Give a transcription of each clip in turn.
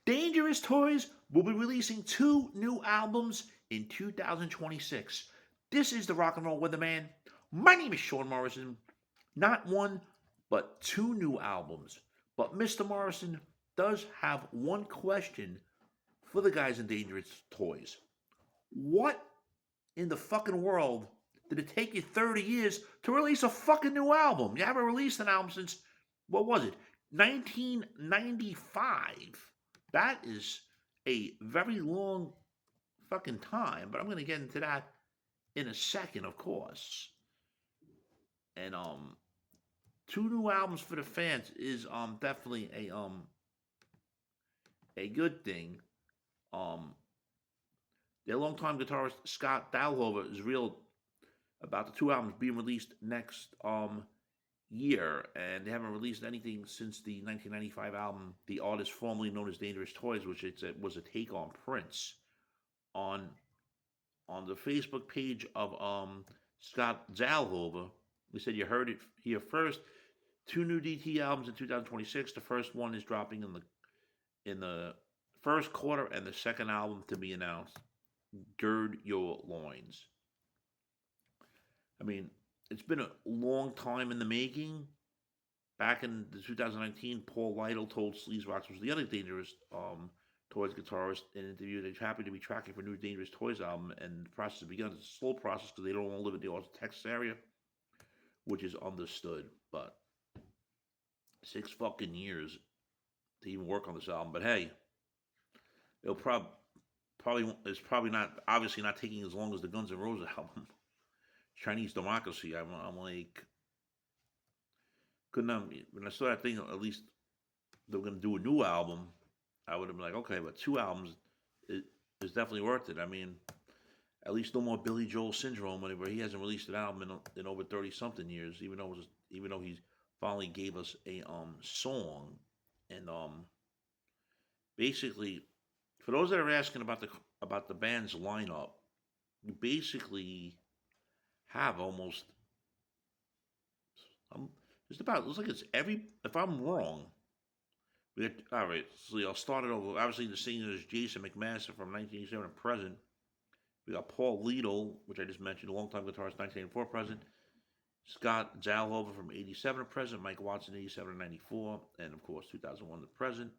Dangerous Toys will be releasing 2 new albums in 2026. This is the Rock and Roll Weatherman. My name is Sean Morrison. Not one, but 2 new albums. But Mr. Morrison does have one question for the guys in Dangerous Toys. What in the fucking world did it take you 30 years to release a fucking new album? You haven't released an album since, what was it, 1995. That is a very long fucking time, but I'm going to get into that in a second, of course. And 2 new albums for the fans is definitely a good thing. Um their longtime guitarist Scott Dalhover is real about the 2 albums being released next year, and they haven't released anything since the 1995 album, the artist formerly known as Dangerous Toys, which was a take on Prince. On the Facebook page of Scott Dalhover, we said you heard it here first. 2 new DT albums in 2026. The first one is dropping in the first quarter, and the second album to be announced. Gird your loins. I mean, it's been a long time in the making. Back in the 2019, Paul Lytle told Sleazerox, was the other Dangerous Toys guitarist, in an interview that he's happy to be tracking for a new Dangerous Toys album, and the process has begun. It's a slow process because they don't want to live in the Austin, Texas area, which is understood. But 6 fucking years to even work on this album. But hey, it'll it's probably not, obviously not taking as long as the Guns N' Roses album, Chinese Democracy. I'm like, couldn't have, when I saw that thing, at least they were going to do a new album, I would have been like, okay, but 2 albums is definitely worth it. I mean, at least no more Billy Joel syndrome, where he hasn't released an album in over 30 something years, even though he finally gave us a song. And basically, for those that are asking about the band's lineup, you basically have almost just about, it looks like it's every, if I'm wrong, we got, all right, so I'll start it over. Obviously, the singer is Jason McMaster from 1987 and present. We got Paul Liedl, which I just mentioned, a longtime guitarist, 1984 present. Scott Dalhover from 87 to present. Mike Watson, 87 to 94. And, of course, 2001 to present.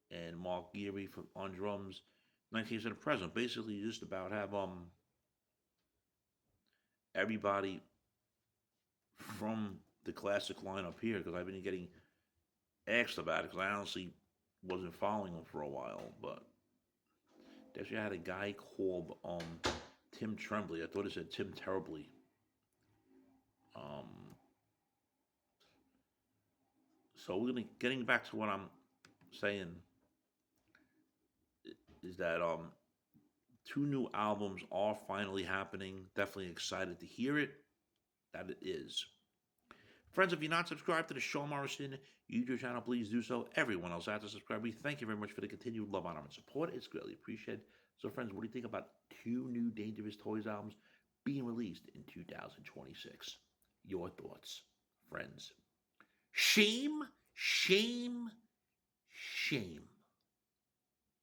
And Mark Geary on drums, 1987 to present. Basically, you just about have everybody from the classic lineup here, because I've been getting asked about it, because I honestly wasn't following them for a while. But they actually had a guy called Tim Tremblay. I thought it said Tim Terribly. So we're gonna getting back to what I'm saying is that 2 new albums are finally happening. Definitely excited to hear it. That it is. Friends, if you're not subscribed to the Sean Morrison YouTube channel, please do so. Everyone else out to subscribe. We thank you very much for the continued love, honor, and support. It's greatly appreciated. So, friends, what do you think about 2 new Dangerous Toys albums being released in 2026? Your thoughts, friends. Shame, shame, shame.